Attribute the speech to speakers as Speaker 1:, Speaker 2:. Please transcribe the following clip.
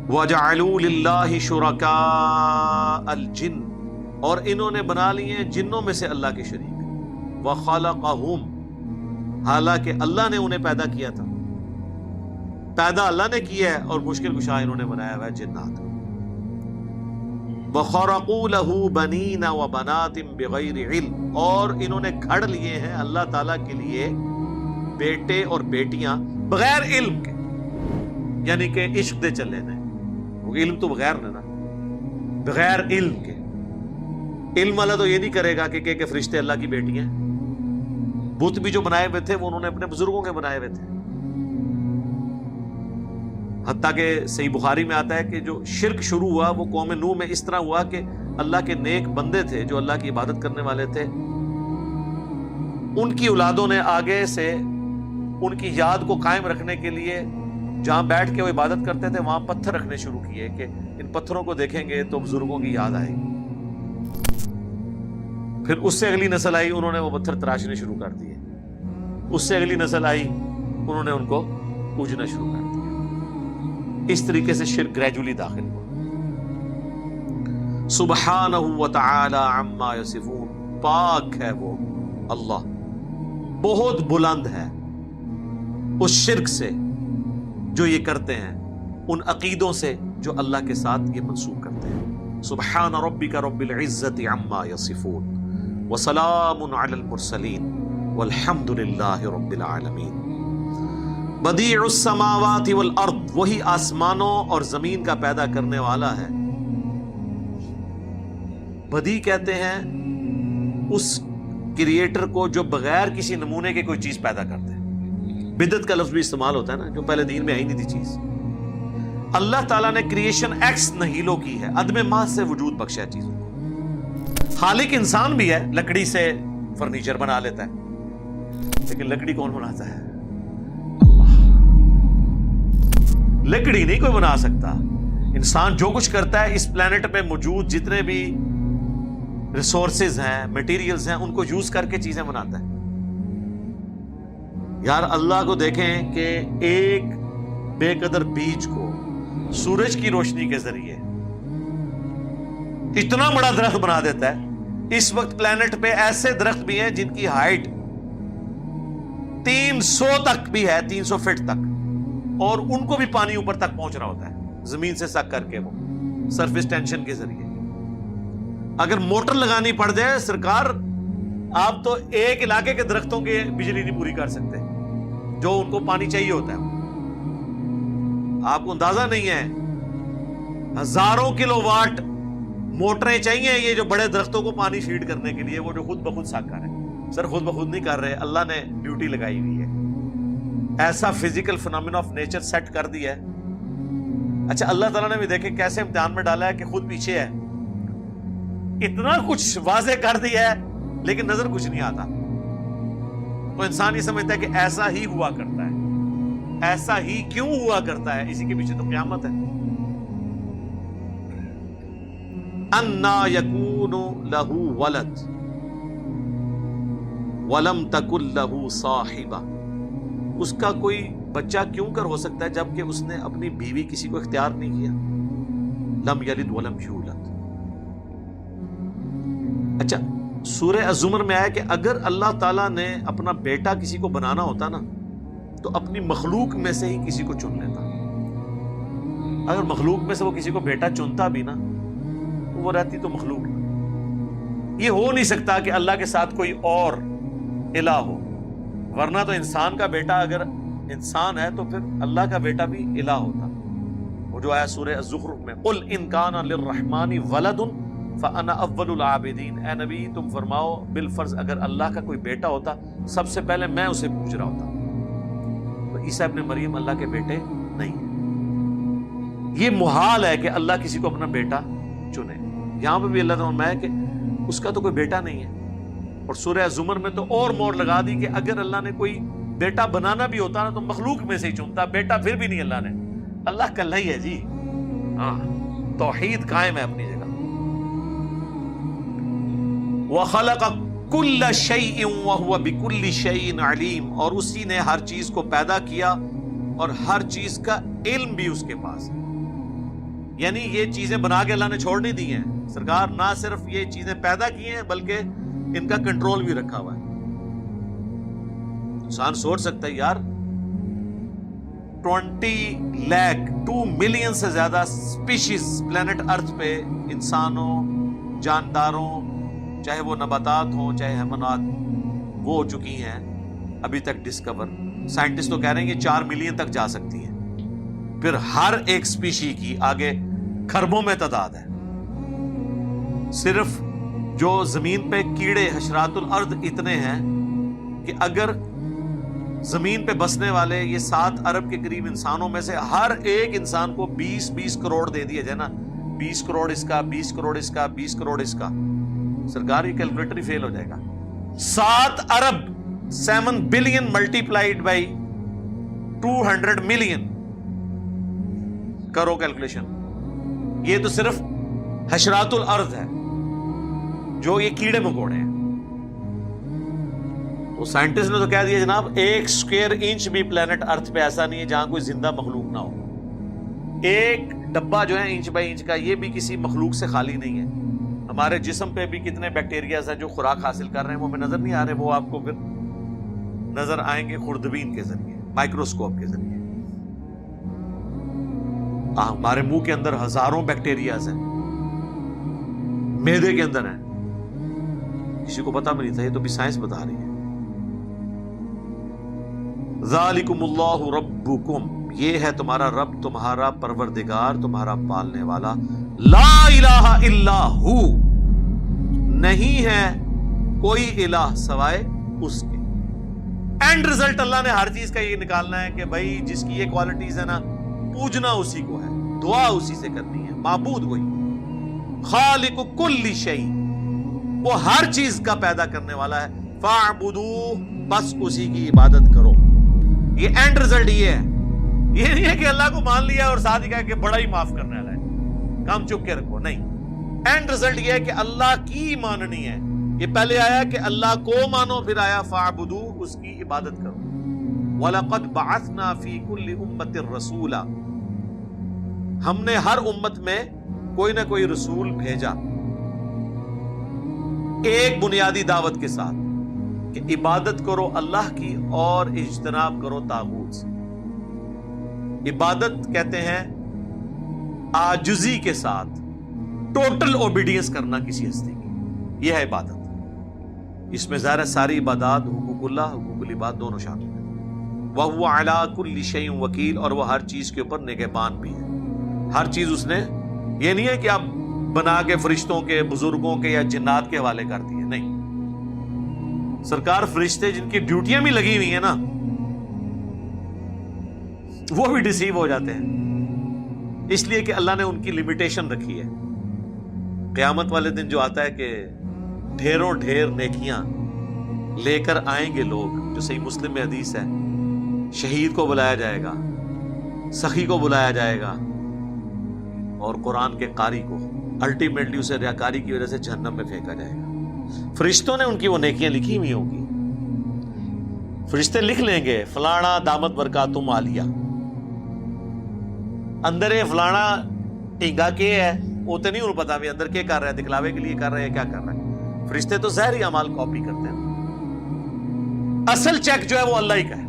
Speaker 1: وَجَعَلُوا لِلَّهِ شُرَكَاءَ الْجِنِّ، اور انہوں نے بنا لیے ہیں جنوں میں سے اللہ کے شریک، وَخَلَقَهُمْ، حالانکہ اللہ نے انہیں پیدا کیا تھا، پیدا اللہ نے کیا ہے، اور مشکل کشا انہوں نے بنایا ہوا ہے جنات۔ وَخَرَقُوا لَهُ بَنِينَ وَبَنَاتٍ بِغَيْرِ عِلْمٍ، اور انہوں نے گھڑ لیے ہیں اللہ تعالیٰ کے لیے بیٹے اور بیٹیاں بغیر علم کے، یعنی کہ عشق دے چلے نے، علم تو بغیر نے نا، بغیر علم کے۔ علم والا تو یہ نہیں کرے گا کہ فرشتے اللہ کی بیٹی ہیں۔ بت بھی جو بنائے ہوئے تھے وہ انہوں نے اپنے بزرگوں کے بنائے ہوئے تھے، حتیٰ کہ صحیح بخاری میں آتا ہے کہ جو شرک شروع ہوا وہ قوم نوح میں اس طرح ہوا کہ اللہ کے نیک بندے تھے جو اللہ کی عبادت کرنے والے تھے، ان کی اولادوں نے آگے سے ان کی یاد کو قائم رکھنے کے لیے جہاں بیٹھ کے وہ عبادت کرتے تھے وہاں پتھر رکھنے شروع کیے کہ ان پتھروں کو دیکھیں گے تو بزرگوں کی یاد آئے گی۔ پھر اس سے اگلی نسل آئی، انہوں نے وہ پتھر تراشنے شروع کر دیے، اس سے اگلی نسل آئی، انہوں نے ان کو پوجنا شروع کر دیا۔ اس طریقے سے شرک گریجولی داخل ہوا۔ سبحانہ وتعالی عما یصفون، پاک ہے وہ اللہ، بہت بلند ہے اس شرک سے جو یہ کرتے ہیں، ان عقیدوں سے جو اللہ کے ساتھ یہ منسوب کرتے ہیں۔ سبحان ربک رب العزت عما یصفون وسلام علی المرسلین والحمد للہ رب العالمین۔ بدیع السماوات والارض، وہی آسمانوں اور زمین کا پیدا کرنے والا ہے۔ بدیع کہتے ہیں اس کریٹر کو جو بغیر کسی نمونے کے کوئی چیز پیدا کرتے ہیں۔ بدعت کا لفظ بھی استعمال ہوتا ہے نا، جو پہلے دین میں آئی نہیں تھی چیز۔ اللہ تعالیٰ نے کریشن ایکس نہیلو کی ہے، عدم محض سے وجود بخشا ہے چیزوں کو۔ خالق انسان بھی ہے، لکڑی سے فرنیچر بنا لیتا ہے، لیکن لکڑی کون بناتا ہے؟ لکڑی نہیں کوئی بنا سکتا۔ انسان جو کچھ کرتا ہے اس پلانٹ پہ موجود جتنے بھی ریسورسز ہیں، میٹیریلز ہیں، ان کو یوز کر کے چیزیں بناتا ہے۔ یار اللہ کو دیکھیں کہ ایک بے قدر بیج کو سورج کی روشنی کے ذریعے اتنا بڑا درخت بنا دیتا ہے۔ اس وقت پلانٹ پہ ایسے درخت بھی ہیں جن کی ہائٹ 300 تک بھی ہے، 300 فٹ تک، اور ان کو بھی پانی اوپر تک پہنچ رہا ہوتا ہے زمین سے سک کر کے، وہ سرفیس ٹینشن کے ذریعے۔ اگر موٹر لگانی پڑ جائے سرکار، آپ تو ایک علاقے کے درختوں کے بجلی نہیں پوری کر سکتے جو ان کو پانی چاہیے ہوتا ہے۔ آپ کو اندازہ نہیں ہے، ہزاروں کلو واٹ موٹریں چاہیے یہ جو بڑے درختوں کو پانی فیڈ کرنے کے لیے، وہ جو خود بخود سک کر رہے ہیں۔ سر خود بخود نہیں کر رہے، اللہ نے ڈیوٹی لگائی ہوئی ہے، ایسا physical phenomena of nature set کر دیا ہے۔ اچھا اللہ تعالیٰ نے بھی دیکھے کیسے امتحان میں ڈالا ہے کہ خود پیچھے ہے، اتنا کچھ واضح کر دیا ہے لیکن نظر کچھ نہیں آتا۔ تو انسان یہ سمجھتا ہے کہ ایسا ہی ہوا کرتا ہے، ایسا ہی کیوں ہوا کرتا ہے، اسی کے پیچھے تو قیامت ہے۔ انا یکون لہ ولد ولم تکن لہ صاحبہ، اس کا کوئی بچہ کیوں کر ہو سکتا ہے جبکہ اس نے اپنی بیوی کسی کو اختیار نہیں کیا۔ لم یلد ولم یولد۔ اچھا سورہ الزمر میں آیا کہ اگر اللہ تعالیٰ نے اپنا بیٹا کسی کو بنانا ہوتا نا تو اپنی مخلوق میں سے ہی کسی کو چن لیتا۔ اگر مخلوق میں سے وہ کسی کو بیٹا چنتا بھی نا تو وہ رہتی تو مخلوق۔ یہ ہو نہیں سکتا کہ اللہ کے ساتھ کوئی اور الہ ہو، ورنہ تو انسان کا بیٹا اگر انسان ہے تو پھر اللہ کا بیٹا بھی الہ ہوتا۔ وہ جو آیا سورہ الزخرف میں، قل ان کان للرحمن ولد فانا اول العابدین، اے نبی تم فرماؤ بالفرض اگر اللہ کا کوئی بیٹا ہوتا سب سے پہلے میں اسے پوچھ رہا ہوتا۔ تو عیسیٰ ابن مریم اللہ کے بیٹے نہیں ہیں۔ یہ محال ہے کہ اللہ کسی کو اپنا بیٹا چنے۔ یہاں پہ بھی اللہ تعالیٰ نے کہ اس کا تو کوئی بیٹا نہیں ہے، اور سورہ زمر میں تو اور مور لگا دی کہ اگر اللہ نے کوئی بیٹا بنانا بھی ہوتا نا تو مخلوق میں سے ہی چنتا، بیٹا پھر بھی نہیں اللہ نے۔ اللہ کلّا ہی ہے جی، ہاں توحید قائم ہے اپنی جگہ۔ وَخَلَقَ كُلَّ شَيْءٍ وَهُوَ بِكُلِّ شَيْءٍ عَلِيمٌ، اور اسی نے ہر چیز کو پیدا کیا اور ہر چیز کا علم بھی اس کے پاس ہے۔ یعنی یہ چیزیں بنا کے اللہ نے چھوڑ نہیں دی ہیں. سرکار نہ صرف یہ چیزیں پیدا کی ہیں بلکہ ان کا کنٹرول بھی رکھا ہوا ہے. انسان سوچ سکتا ہے یار 20 لاکھ 2 ملین سے زیادہ سپیشیز پلانٹ ارتھ پہ انسانوں، جانداروں، چاہے وہ نباتات ہوں چاہے حیوانات، وہ ہو چکی ہیں ابھی تک ڈسکور. سائنٹسٹ تو کہہ رہے ہیں کہ 4 ملین تک جا سکتی ہیں. پھر ہر ایک سپیشی کی آگے کھربوں میں تعداد ہے. صرف جو زمین پہ کیڑے حشرات الارض اتنے ہیں کہ اگر زمین پہ بسنے والے یہ 7 ارب کے قریب انسانوں میں سے ہر ایک انسان کو 20 کروڑ دے دیا جائے نا، 20 کروڑ اس کا، 20 کروڑ اس کا، 20 کروڑ اس کا، سرکار یہ کیلکولیٹر ہی فیل ہو جائے گا. 7 ارب 7 بلین ملٹیپلائڈ بائی 200 ملین، کرو کیلکولیشن. یہ تو صرف حشرات الارض ہے جو یہ کیڑے مکوڑے ہیں. تو سائنٹسٹ نے تو کہہ دیا جناب 1 اسکوائر انچ بھی پلانٹ ارتھ پہ ایسا نہیں ہے جہاں کوئی زندہ مخلوق نہ ہو. ایک ڈبہ جو ہے انچ بائی انچ کا، یہ بھی کسی مخلوق سے خالی نہیں ہے. ہمارے جسم پہ بھی کتنے بیکٹیریاز ہیں جو خوراک حاصل کر رہے ہیں، وہ ہمیں نظر نہیں آ رہے، وہ آپ کو پھر نظر آئیں گے خوردبین کے ذریعے، مائکروسکوپ کے ذریعے. ہمارے منہ کے اندر ہزاروں بیکٹیریاز ہیں، معدے کے اندر ہیں، کسی کو پتا بھی نہیں تھا، یہ تو بھی سائنس بتا رہی ہے. ذالکم اللہ ربکم، یہ ہے تمہارا رب، تمہارا پروردگار، تمہارا پالنے والا. لا الہ الا ہو، نہیں ہے کوئی الہ سوائے اس کے. اینڈ رزلٹ اللہ نے ہر چیز کا یہ نکالنا ہے کہ بھائی جس کی یہ کوالٹیز ہے نا، پوجنا اسی کو ہے، دعا اسی سے کرنی ہے، معبود وہی. خالق کل شیء، وہ ہر چیز کا پیدا کرنے والا ہے. فاعبدوہ، بس اسی کی عبادت کرو. یہ اینڈ رزلٹ یہ ہے. یہ نہیں ہے کہ اللہ کو مان لیا اور ساتھ ہی کہا کہ بڑا ہی معاف کرنے والا ہے، کام چپ کے رکھو. نہیں، اینڈ رزلٹ یہ ہے کہ اللہ کی ماننی ہے. یہ پہلے آیا کہ اللہ کو مانو، پھر آیا فاعبدوہ، اس کی عبادت کرو. وَلَقَدْ بَعَثْنَا فِي كُلِّ أُمَّةٍ رَسُولًا، ہم نے ہر امت میں کوئی نہ کوئی رسول بھیجا ایک بنیادی دعوت کے ساتھ کہ عبادت کرو اللہ کی اور اجتناب کرو طاغوت سے. عبادت کہتے ہیں عاجزی کے ساتھ ٹوٹل اوبیڈینس کرنا کسی ہستی کی، یہ ہے عبادت. اس میں ظاہر ہے ساری عبادات، حقوق اللہ، حقوق العباد دونوں شامل ہیں. وَهُوَ عَلَىٰ كُلِّ شَيْءٍ وَكِيلٌ، اور وہ ہر چیز کے اوپر نگہبان بھی ہے. ہر چیز اس نے، یہ نہیں ہے کہ آپ بنا کے فرشتوں کے، بزرگوں کے یا جنات کے حوالے کر دیے. نہیں، سرکار فرشتے جن کی ڈیوٹیاں بھی لگی ہوئی ہیں نا، وہ بھی ڈسیو ہو جاتے ہیں، اس لیے کہ اللہ نے ان کی لمیٹیشن رکھی ہے. قیامت والے دن جو آتا ہے کہ ڈھیروں ڈھیر نیکیاں لے کر آئیں گے لوگ، جو صحیح مسلم میں حدیث ہے، شہید کو بلایا جائے گا، سخی کو بلایا جائے گا، اور قرآن کے قاری کو الٹیمیٹلی اسے ریاکاری کی وجہ سے جہنم میں پھینکا جائے گا. فرشتوں نے ان کی وہ نیکیاں لکھی ہوئی ہوں گی. فرشتے لکھ لیں گے فلانا دامت برکاتم عالیہ، اندر فلانا ٹینگا کے ہے، وہ تو نہیں انہوں پتا بھی اندر کیا کر رہا ہے، دکھلاوے کے لیے کر رہا ہے کیا کر رہا ہے. فرشتے تو ظاہری اعمال کاپی کرتے ہیں، اصل چیک جو ہے وہ اللہ ہی کا ہے.